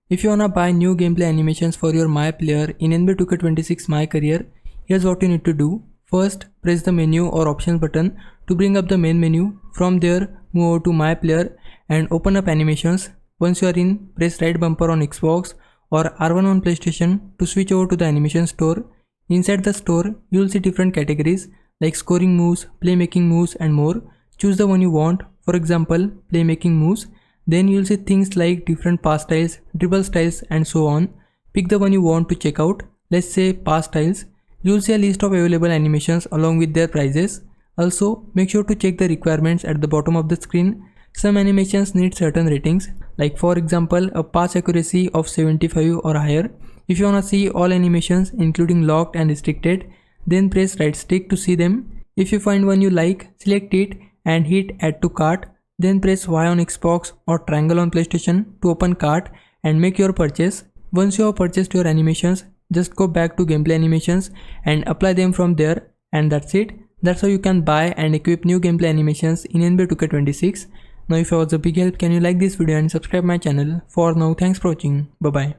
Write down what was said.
If you wanna buy new gameplay animations for your myPlayer in NBA 2K26 myCareer, here's what you need to do. First, press the menu or options button to bring up the main menu. From there, move over to myPlayer and open up animations. Once you are in, press right bumper on Xbox or R1 on PlayStation to switch over to the animation store. Inside the store, you will see different categories like scoring moves, playmaking moves and more. Choose the one you want, for example, playmaking moves. Then you'll see things like different pass styles, dribble styles and so on. Pick the one you want to check out. Let's say pass styles. You'll see a list of available animations along with their prices. Also, make sure to check the requirements at the bottom of the screen. Some animations need certain ratings, like for example a pass accuracy of 75 or higher. If you wanna see all animations including locked and restricted, then press right stick to see them. If you find one you like, select it and hit add to cart. Then press Y on Xbox or triangle on PlayStation to open cart and make your purchase. Once you have purchased your animations, just go back to gameplay animations and apply them from there, and that's it. That's how you can buy and equip new gameplay animations in NBA 2K26. Now if I was a big help, can you like this video and subscribe my channel. For now, thanks for watching. Bye bye.